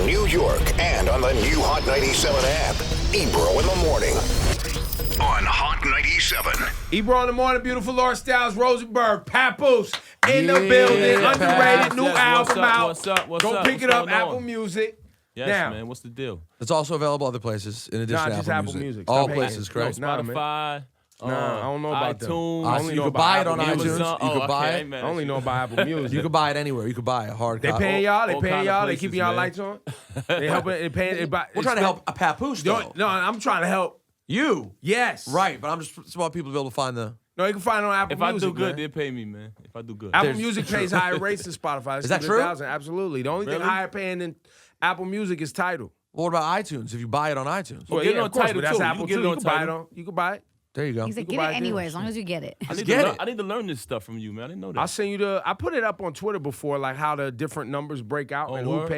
New York, and on the new Hot 97 app. Ebro in the morning on Hot 97. Ebro in the morning, beautiful Laura Styles, Rosenberg, Papoose in the building, underrated, new album out. What's up? Go pick it up, Apple Music. Yes, now, man. What's the deal? It's also available other places in addition to just Apple Apple Music. All Stop places, hating. correct? Nah, man. Spotify. Nah, I don't know about them. iTunes. I So only you know can about buy it Apple on Music. iTunes. You can buy it. I only know about Apple Music. You can buy it anywhere. You can buy a hard They copy. paying y'all. They all paying kind of y'all. They places, keeping y'all man. lights on. They helping. They paying. We're trying to help a Papoose, though. No, I'm trying to help. You. Yes. Right, but I'm just want people to be able to find the... No, you can find it on Apple If I Music. do good, man. they pay me, man. If I do good. Apple Music pays higher rates than Spotify. Is that true? 1,000, absolutely. The only thing Really? higher paying than Apple Music is Tidal. What about iTunes, if you buy it on iTunes? Well, get it on of course, Tidal, but that's too. You Apple can get too. it You on can buy it Tidal. on. You can buy it. There you go. He said, can get buy it it anyway, there. as long as you get it. I need, get to it. I need to learn this stuff from you, man. I didn't know that. I'll send you the. I put it up on Twitter before, like how the different numbers break out Oh, and word?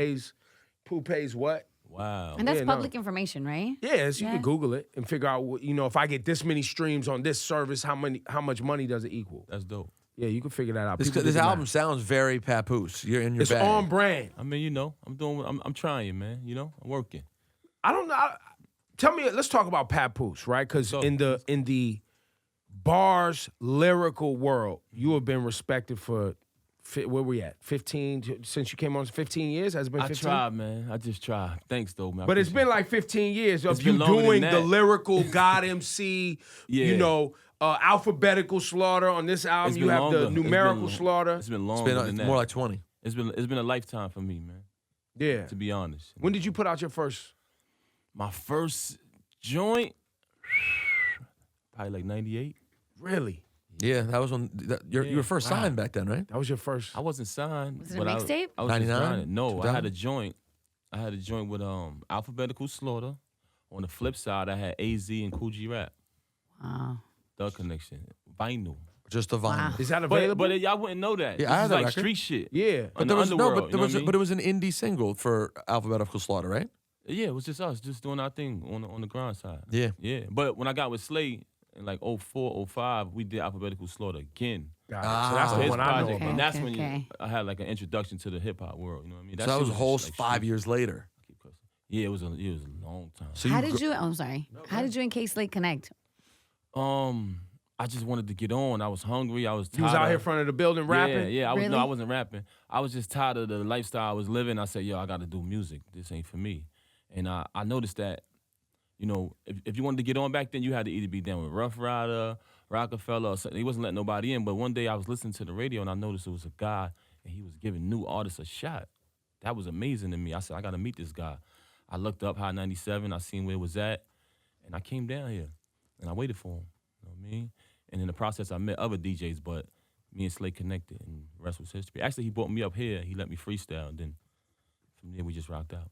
who pays what. Wow. And that's Yeah, no. public information, right? Yes, you Yeah. can Google it and figure out. If I get this many streams on this service, how much money does it equal? That's dope. Yeah, you can figure that out. This People do this the album math. sounds very Papoose. You're in your It's bag. on brand. I mean, I'm trying, man. I'm working. I don't know. Tell me. Let's talk about Papoose, right? Because So- in the bars lyrical world, you have been respected for. Where we at? 15 since you came on. 15 years has it been I 15. tried, man. I just tried. Thanks, though, man. I But it's appreciate been like 15 years of It's you been longer doing than the that. lyrical God MC, Yeah. Alphabetical Slaughter on this album. It's You been have longer. the It's numerical been- slaughter. It's been It's longer been than that. more like 20. It's been a lifetime for me, man. Yeah. To be honest. When did you put out your first? My first joint, probably like 98. Really? Yeah, that was when you were first Wow. signed back then, right? That was your first? I wasn't signed. Was it a but mixtape? I was just 99? grinding. No, I 2000? had a joint. I had a joint with Alphabetical Slaughter. On the flip side, I had AZ and Cool G Rap. Wow. The Connection. Vinyl. Just the vinyl. Wow. Is that available? But y'all wouldn't know that. Yeah, This I had is that like record. street shit. yeah. But On there the was underworld, you know what I mean? but it was an indie single for Alphabetical Slaughter, right? Yeah, it was just us, just doing our thing on the grind side. Yeah. Yeah. But when I got with Slade in like 04, 05, we did Alphabetical Slaughter again. Got it. So that's Ah. the His one I know project. about. And that's Okay, when okay. I had like an introduction to the hip hop world. You know what I mean? So that shit was a whole just, like, 5 street. years later. Yeah, it was a long time. So How you did you? Oh, I'm sorry. How did you and K Slate connect? I just wanted to get on. I was hungry. I was tired. You was out of- here in front of the building rapping? Yeah. I was Really? I wasn't rapping. I was just tired of the lifestyle I was living. I said, yo, I got to do music. This ain't for me. And I noticed that, if you wanted to get on back then, you had to either be down with Rough Rider, Rockefeller, or something. He wasn't letting nobody in. But one day I was listening to the radio and I noticed it was a guy and he was giving new artists a shot. That was amazing to me. I said, I got to meet this guy. I looked up High 97. I seen where it was at. And I came down here and I waited for him. You know what I mean? And in the process, I met other DJs, but me and Slade connected, and the rest was history. Actually, he brought me up here. He let me freestyle, and then from there, we just rocked out.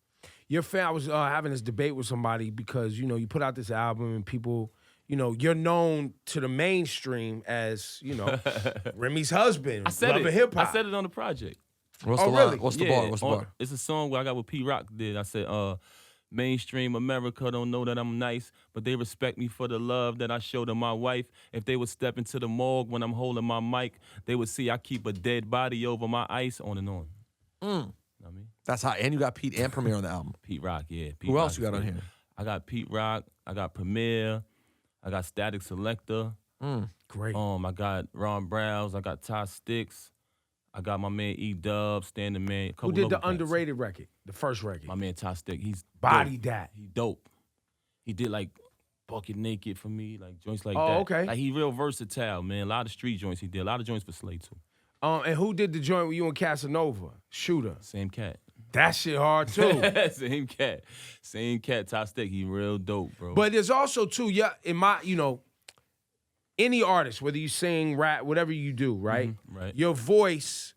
Your fan, I was having this debate with somebody because, you put out this album and people, you're known to the mainstream as, Remy's husband, I said Love it. and Hip Hop. I said it on the project. What's Oh, the line? really? What's the bar? What's the bar? It's a song where I got what Pete Rock did. I said, mainstream America don't know that I'm nice, but they respect me for the love that I show to my wife. If they would step into the morgue when I'm holding my mic, they would see I keep a dead body over my ice, on and on. You know what I mean? That's how. And you got Pete and Premier on the album. Pete Rock, yeah. Pete Who Rock else you is got on good. here? I got Pete Rock. I got Premier. I got Static Selector. Great. I got Ron Browns. I got Ty Sticks. I got my man E-Dub, Standing Man. Who did the underrated record, the first record? My man Ty Stick. He's Body dope. that. He dope. He did like Bucket Naked for me, like joints like Oh, that. okay. Like he real versatile, man. A lot of street joints he did. A lot of joints for Slade too. And who did the joint with you and Casanova? Shooter. Same cat. That shit hard too. Same cat. Same cat, Ty Stick. He real dope, bro. But there's also too, in my, any artist, whether you sing, rap, whatever you do, right? right. Your voice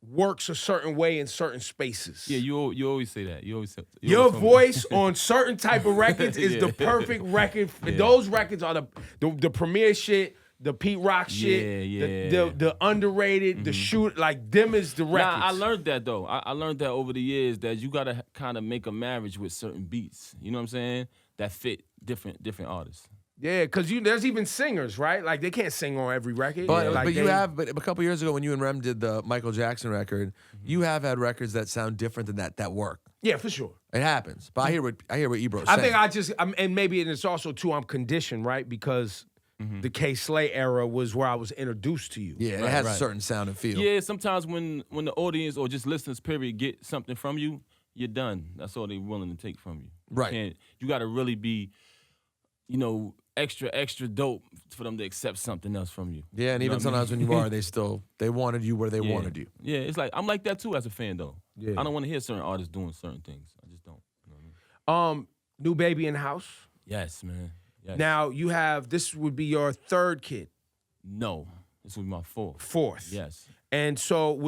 works a certain way in certain spaces. Yeah, you always say that. You always say Your always tell me voice on certain type of records is the Yeah. perfect record. Yeah. Those records are the premier shit, the Pete Rock shit, Yeah. the underrated, the shoot, like them is the records. Nah, I learned that though. I learned that over the years that you gotta kind of make a marriage with certain beats. You know what I'm saying? That fit different artists. Yeah, because there's even singers, right? Like they can't sing on every record. But like but a couple years ago when you and Rem did the Michael Jackson record, you have had records that sound different than that work. Yeah, for sure. It happens. But I hear what Ebro's I saying. think and maybe it's also too I'm conditioned, right? Because the K Slay era was where I was introduced to you. Yeah, it has a certain sound and feel. Yeah, sometimes when the audience or just listeners, period, get something from you, you're done. That's all they're willing to take from you. Right. You got to really be, extra dope for them to accept something else from you. Yeah, and You know even what I mean? sometimes when you are, they wanted you where they wanted you. Yeah, it's like I'm like that too as a fan though. Yeah. I don't want to hear certain artists doing certain things. I just don't. You know what I mean? New baby in the house. Yes, man. Yes. Now this would be your third kid. No, this will be my fourth. Fourth. Yes. And so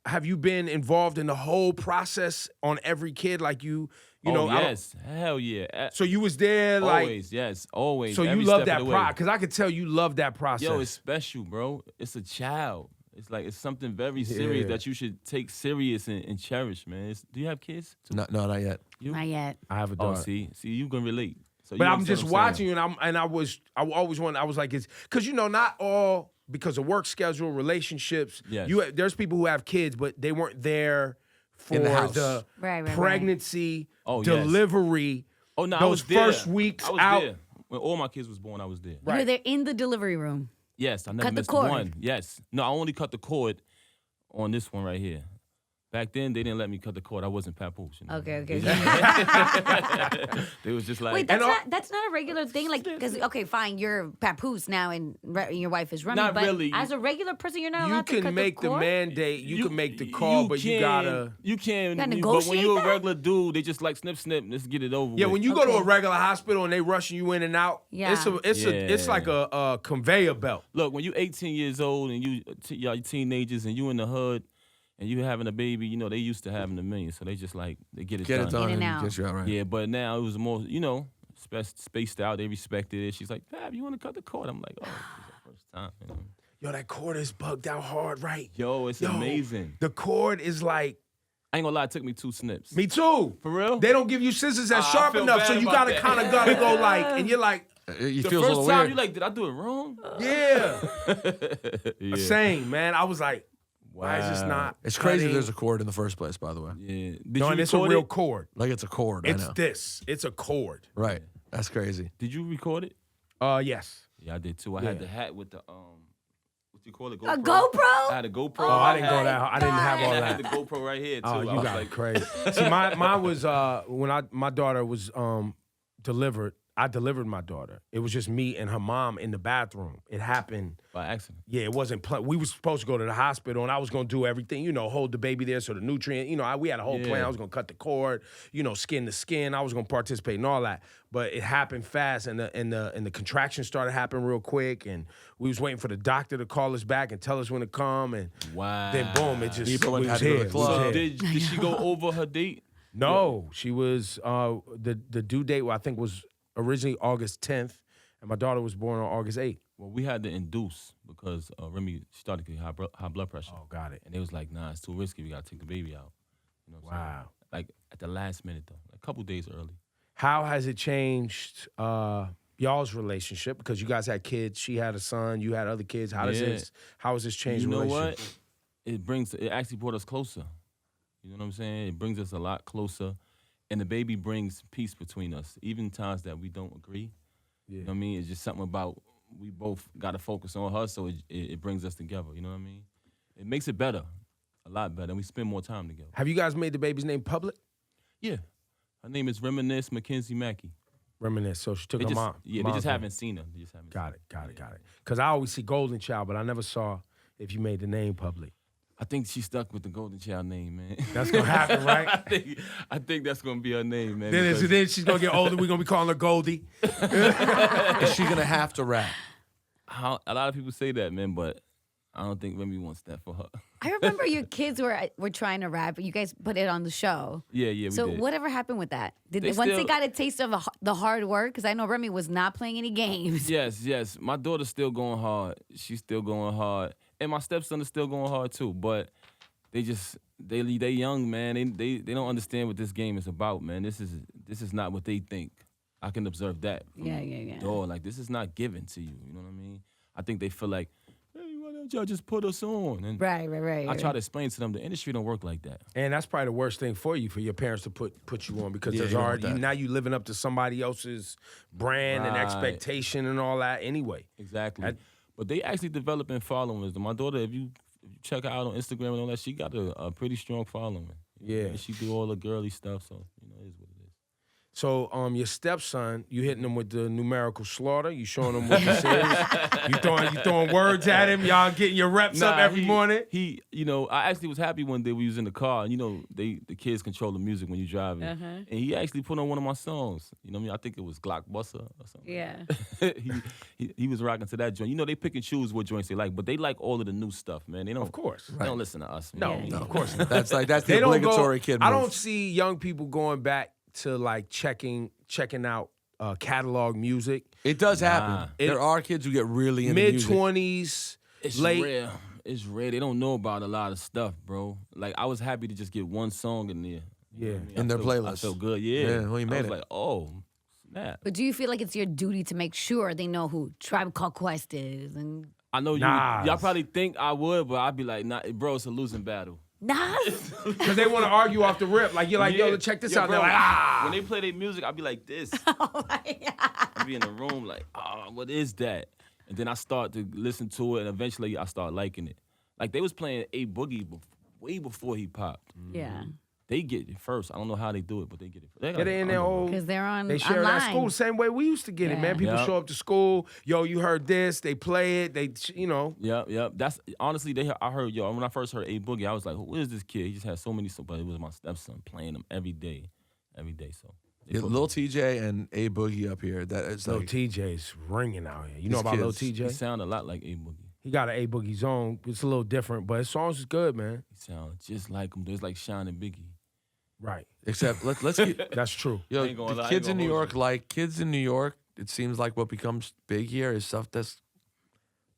have you been involved in the whole process on every kid? Like you know? Yes. Hell yeah. So you was there like. Always, yes, always. So you every love step that of the way. process. Because I could tell you love that process. Yo, it's special, bro. It's a child. It's something very serious that you should take serious and cherish, man. Do you have kids? No, not yet. Not yet. I have a Oh, daughter. see, you can relate. So But you I'm understand just what I'm watching saying. you, and I was like, it's because not all because of work schedule, relationships. Yes. There's people who have kids, but they weren't there for In the house. Right. pregnancy, Oh, yes. delivery. Oh no, I those was there. first weeks I was out. there. When all my kids was born, I was there. Right. You're there in the delivery room. Yes, I never Cut the missed cord. one. Yes. No, I only cut the cord on this one right here. Back then, they didn't let me cut the cord. I wasn't papoose. You know? Okay. They was just like, Wait, that's not a regular thing. Like, because okay, fine, you're papoose now, and your wife is Remy. Not but really. as a regular person, you're not You allowed to can cut make the the cord? mandate. You can make the call, but you gotta. You can. gotta But when negotiate you're a that? regular dude, they just like snip, let's get it over Yeah, with. when you go to a Okay. regular hospital and they rushing you in and out, Yeah. it's like a conveyor belt. Look, when you're 18 years old and y'all teenagers and you in the hood and you having a baby, they used to having a million, so they just like they get it Get done. it done In and and out. get you out right. Yeah, but now it was more, spaced out. They respected it. She's like, Fab, you want to cut the cord? I'm like, oh, this is the first time. Yo, that cord is bugged out hard, right? Yo, it's amazing. The cord is like. I ain't gonna lie, it took me 2 snips. Me too. For real? They don't give you scissors that's I sharp feel enough, so bad you about gotta that. kind of gotta go like, and you're like, You The feels a first little time weird. you like, did I do it wrong? yeah. Yeah. Same, man. I was like, why is this Wow. not? It's crazy cutting? there's a cord in the first place, by the way. Yeah. Did No, you and it's a record real it? cord. Like it's a cord. It's I know. this. It's a cord. Right. That's crazy. Did you record it? Yes. Yeah, I did too. I had the hat with the what you call it? A GoPro? I had a GoPro. Oh, I didn't go that. I didn't have all And I had that. the GoPro right here too. Oh, I you was got like, it crazy. See, mine was when my daughter was delivered. I delivered my daughter. It was just me and her mom in the bathroom. It happened. by accident. Yeah, it wasn't. We was supposed to go to the hospital, and I was gonna do everything. Hold the baby there so the nutrient. We had a whole plan. Yeah. I was gonna cut the cord. Skin to skin. I was gonna participate in all that. But it happened fast, and the contractions started happening real quick, and we was waiting for the doctor to call us back and tell us when to come, and Wow. then boom, it just You probably we had was to go to here. the We was club. So here. did she go over her date? No, she was the due date. I think was originally August 10th, and my daughter was born on August 8th. Well, we had to induce because Remy started getting high blood pressure. Oh, got it. And they was like, nah, it's too risky. We got to take the baby out. You know what I'm saying? Wow. Like at the last minute, though. Like a couple days early. How has it changed y'all's relationship? Because you guys had kids. She had a son. You had other kids. How has this changed You know relationship? what? It actually brought us closer. You know what I'm saying? It brings us a lot closer. And the baby brings peace between us. Even times that we don't agree. Yeah. You know what I mean? It's just something about we both got to focus on her, so it brings us together. You know what I mean? It makes it better. A lot better. And we spend more time together. Have you guys made the baby's name public? Yeah. Her name is Reminisce Mackenzie Mackey. Reminisce. So she took They her just, mom. yeah, they mom's just name. haven't seen her. They just haven't Got seen it. Got it. Because I always see Golden Child, but I never saw if you made the name public. I think she stuck with the Golden Child name, man. That's gonna happen, right? I think that's gonna be her name, man. Then because she's gonna get older. We're gonna be calling her Goldie. Is she gonna have to rap? a lot of people say that, man, but I don't think Remy wants that for her. I remember your kids were trying to rap, but you guys put it on the show. Yeah, we So did. whatever happened with that? They Once they still- got a taste of the hard work, because I know Remy was not playing any games. Yes. My daughter's still going hard. She's still going hard, and my stepson is still going hard too. But they young, man. They don't understand what this game is about, man. This is not what they think. I can observe that. From Yeah, yeah, yeah. Door. Like, this is not given to you. You know what I mean? I think they feel like, hey, why don't y'all just put us on? And Right. I try to explain to them the industry don't work like that. And that's probably the worst thing for you, for your parents to put you on, because Yeah, there's you don't already want that. now you living up to somebody else's brand and Right. expectation and all that anyway. Exactly. That- But they actually developing followers. My daughter, if you check her out on Instagram and all that, she got a pretty strong following. Yeah. And she do all the girly stuff, so it is what it is. So your stepson, you hitting him with the numerical slaughter. You showing him what this is. You throwing words at him. Y'all getting your reps up every morning. He, I actually was happy one day we was in the car, and the kids control the music when you driving, and he actually put on one of my songs. You know what I mean? I think it was Glockbuster or something. Yeah. he was rocking to that joint. They pick and choose what joints they like, but they like all of the new stuff, man. They don't, Of course. they don't listen to us. No, man. no, of course not. That's the They don't go. obligatory kid move. I don't see young people going back to like checking out catalog music. It does happen. Nah. There are kids who get really into Mid music. 20s, It's late. rare. It's rare. They don't know about a lot of stuff, bro. Like, I was happy to just get one song in there. You know Yeah. what I mean? In their I playlist. felt good, yeah. Yeah, well, you I made was it. like, oh, snap. But do you feel like it's your duty to make sure they know who Tribe Called Quest is? And I know Nas. y'all probably think I would, but I'd be like, nah, bro, it's a losing battle. Nas? Because they want to argue off the rip. Like, you're like, yo, check this out. bro. They're like, ah. When they play their music, I'd be like this. Oh my God. I'd be in the room like, what is that? And then I start to listen to it, and eventually I start liking it. Like, they was playing A Boogie way before he popped. Yeah. They get it first. I don't know how they do it, but they get it first. Get it in their old. Because they're on They share online. that school the same way we used to get it, man. Yeah. People Yeah. show up to school. Yo, you heard this. They play it. Yep. That's honestly, I heard when I first heard A Boogie, I was like, who is this kid? He just had so many, but it was my stepson playing them every day. So they Yeah, put- Lil TJ and A Boogie up here. That is Lil like, TJ's ringing out here. You know These about Lil kids, he TJ? sound a lot like A Boogie. He got an A Boogie zone. It's a little different, but his songs is good, man. He sound just like him. There's like Sean and Biggie. Right. except let's get That's true. yo. I ain't gonna The lie, I kids ain't in New gonna hold York, you. like kids in New York, it seems like what becomes big here is stuff that's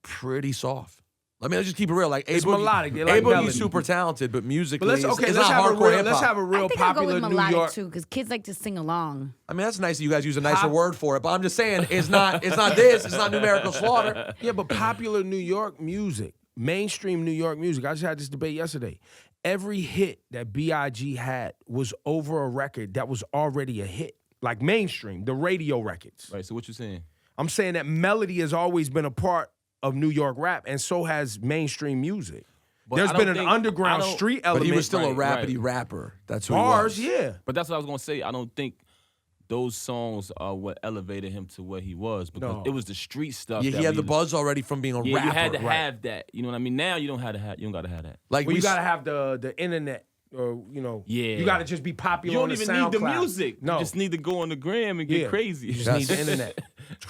pretty soft. I mean, let's just keep it real. Like It's A Boogie, melodic. They A like melody. Boogie's super talented, but musically, But let's it's have not a hardcore real hip-hop. I real think I'll go popular with New melodic York. too, because kids like to sing along. I mean, that's nice that you guys use a nicer Pop- word for it, but I'm just saying it's not this. It's not numerical slaughter. Yeah, but popular New York music, mainstream New York music. I just had this debate yesterday. Every hit that B.I.G. had was over a record that was already a hit, like mainstream, the radio records. Right. So what you saying? I'm saying that melody has always been a part of New York rap, and so has mainstream music. But There's I been don't an think- underground I don't- street But element. he was still a Right, rapidy right. rapper. That's who bars, he was. yeah. But that's what I was gonna say. I don't think those songs are what elevated him to where he was, because No. it was the street stuff. Yeah, that he had we- the buzz already from being a Yeah, rapper. you had to right? have that. You know what I mean? Now you don't gotta have that. Like Well, we you gotta have the internet, or Yeah. you gotta just be popular. You on don't the even need the SoundCloud. music. No, You just need to go on the gram and get Yeah. crazy. You just Yes. need the internet.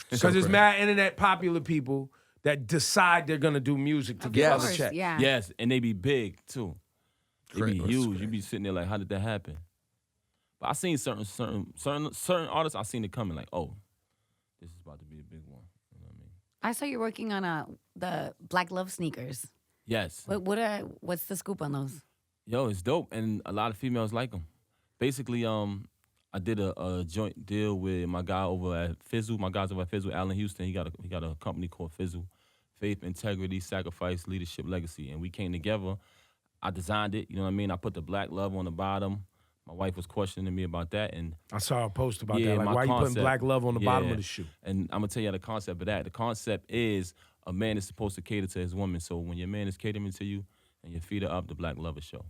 Because there's mad internet popular people that decide they're gonna do music to get Yes. Of other course, check. yeah. Yes, and they be big too. They Great. be That's huge. great. You be sitting there like, how did that happen? But I seen certain artists. I seen it coming. Like, oh, this is about to be a big one. You know what I mean? I saw you're working on the Black Love sneakers. Yes. What's the scoop on those? Yo, it's dope, and a lot of females like them. Basically, I did a joint deal with my guy over at Fizzle. My guys over at Fizzle, Allen Houston. He got a company called Fizzle, Faith, Integrity, Sacrifice, Leadership, Legacy, and we came together. I designed it. You know what I mean? I put the black love on the bottom. My wife was questioning me about that, and I saw a post about Yeah, that. Like, my why you putting concept- black love on the bottom yeah. of the shoe? And I'm gonna tell you the concept of that. The concept is a man is supposed to cater to his woman. So when your man is catering to you and your feet are up, the black love is show.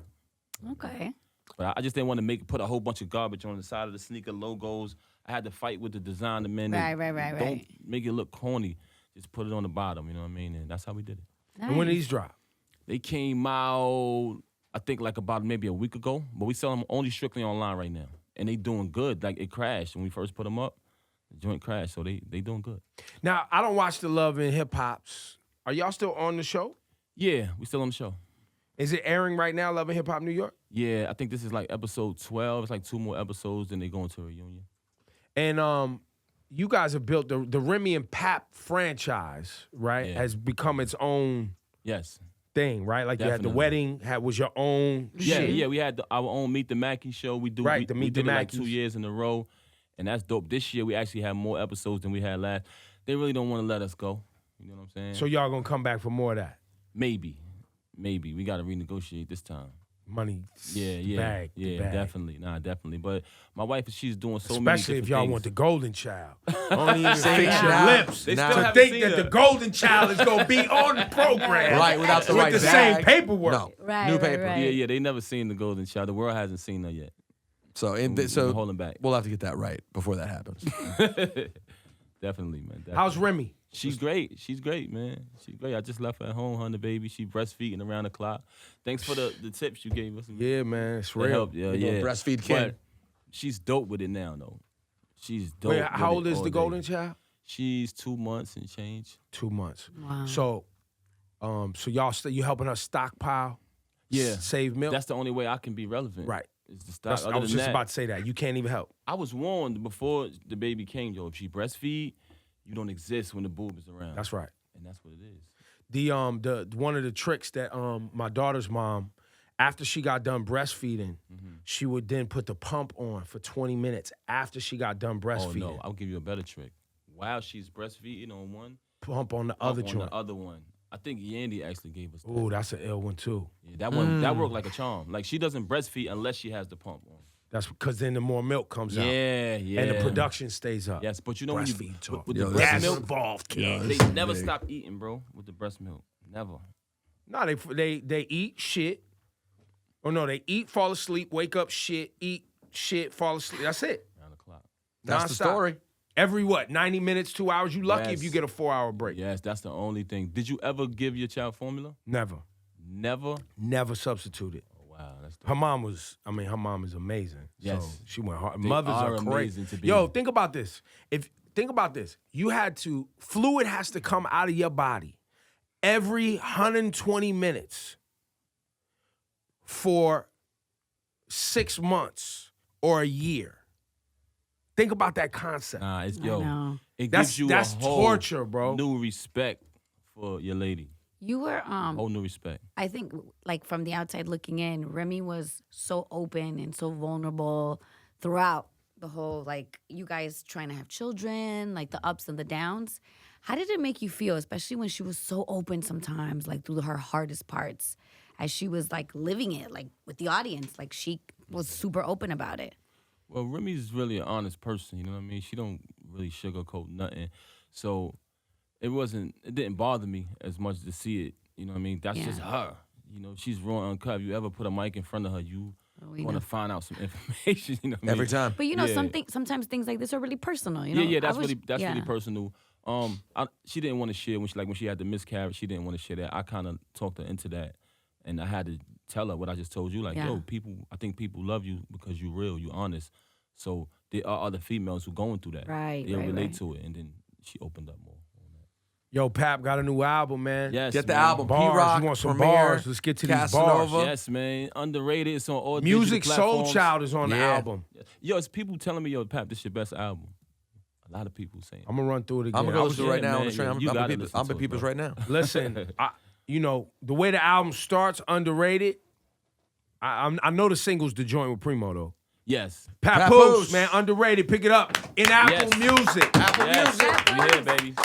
Okay. But I just didn't want to put a whole bunch of garbage on the side of the sneaker logos. I had to fight with the design, the men. that Right. Don't make it look corny. Just put it on the bottom. You know what I mean? And that's how we did it. And when Nice. these drop? They came out, I think, like about maybe a week ago. But we sell them only strictly online right now, and they doing good. Like, it crashed when we first put them up. The joint crashed, so they doing good. Now, I don't watch the Love and Hip Hops. Are y'all still on the show? Yeah, we still on the show. Is it airing right now, Love and Hip Hop New York? Yeah, I think this is like episode 12. It's like 2 more episodes, then they go into a reunion. And you guys have built the Remy and Pap franchise, right? Yeah. Has become its own Yes. thing, right? Like you had the Definitely. wedding, was your own Yeah, shit. yeah. We had our own Meet the Mackey show. We do Right, we, the we Meet the did it like 2 Mackies. years in a row. And that's dope. This year, we actually have more episodes than we had last. They really don't want to let us go. You know what I'm saying? So y'all gonna come back for more of that? Maybe. We got to renegotiate this time. Money, Yeah, bag, bag. definitely. Definitely. But my wife, she's doing so many Especially if different y'all things. want the golden child. Only even Say fix it your now. lips They Now. still to haven't think seen that her. the golden child is gonna be on the program. Right, without the with right the bag. same paperwork. No, Right, new right, paper. right. Yeah, they never seen the golden child. The world hasn't seen her yet. So, We're so holding back. we'll have to get that right before that happens. Definitely, man. Definitely. How's Remy? She's great. She's great, man. She's great. I just left her at home, honey, baby. She breastfeeding around the clock. Thanks for the tips you gave us. Yeah, man, it's That real. helped. Yeah, You yeah. gonna breastfeed King. But she's dope with it now, though. She's dope. Wait, with how it old is all the day. golden child? She's 2 months and change. 2 months. Wow. So y'all you helping her stockpile? Yeah. Save milk. That's the only way I can be relevant. Right. Is the stock. I Other was than just that, about to say that. You can't even help. I was warned before the baby came, yo. If she breastfeed, you don't exist when the boob is around. That's right. And that's what it is. The one of the tricks that my daughter's mom, after she got done breastfeeding, she would then put the pump on for 20 minutes after she got done Oh breastfeeding. no, I'll give you a better trick. While she's breastfeeding on one, Pump on the up other on joint. the other one. I think Yandy actually gave us that. Ooh, that's an ill one too. Yeah, that one that worked like a charm. Like she doesn't breastfeed unless she has the pump on. That's because then the more milk comes out. Yeah, yeah. And the production stays up. Yes, but you know when you Breastfeed talk. with Yo, the this breast That's is- milk, involved, kid. they this is never big. stop eating, bro, with the breast milk. Never. No, they eat shit. Or no, they eat, fall asleep, wake up, shit, eat, shit, fall asleep. That's it. Around the clock. That's the Nonstop. story. Every 90 minutes, 2 hours? You lucky if Yes. you get a 4-hour break. Yes, that's the only thing. Did you ever give your child formula? Never. Never. Never substituted. Oh, wow, that's the Her mom is amazing. Yes. So she went hard. They Mothers are are crazy. amazing to be Yo, with. think about this. Fluid has to come out of your body every 120 minutes for 6 months or a year. Think about that concept. Nah, it's I yo. know. It That's- gives you that's a whole torture, bro. New respect for your lady. You were Whole new respect. I think like from the outside looking in, Remy was so open and so vulnerable throughout the whole like you guys trying to have children, like the ups and the downs. How did it make you feel, especially when she was so open sometimes, like through her hardest parts, as she was like living it, like with the audience, like she was super open about it. Well, Remy's really an honest person, you know what I mean? She don't really sugarcoat nothing. So it didn't bother me as much to see it, you know what I mean? That's Yeah. just her. You know, she's raw and uncut. If you ever put a mic in front of her, you we want to know. find out some information, you know what I mean? Every time. But you know, Yeah. sometimes things like this are really personal. You know? Yeah, I that's was- really personal. She didn't want to share when she had the miscarriage. She didn't want to share that. I kind of talked her into that, and I had to tell her what I just told you. Like, Yeah. yo, I think people love you because you're real, you're honest. So there are other females who going through that. Right, They'll right, relate right. to it, and then she opened up more. on that. Yo, Pap got a new album, man. Yes, Get the man. album. Bars. P-Rock, You want some Premier, bars? Let's get to these bars. Casanova. Yes, man. Underrated. It's on all Music digital Soul platforms. Child is on the Yeah. album. Yo, it's people telling me, yo, Pap, this your best album. A lot of people saying. I'm gonna run through it again. I'm gonna I go was- listen right now on man, the train. yeah, you I'm gotta at listen to it, people's bro. right now. Listen, the way the album starts, underrated. I know the single's The Joint with Primo though. Yes. Papoose, Papoose. man, underrated. Pick it up in Apple Yes. Music. Apple Yes. Music. We here, baby.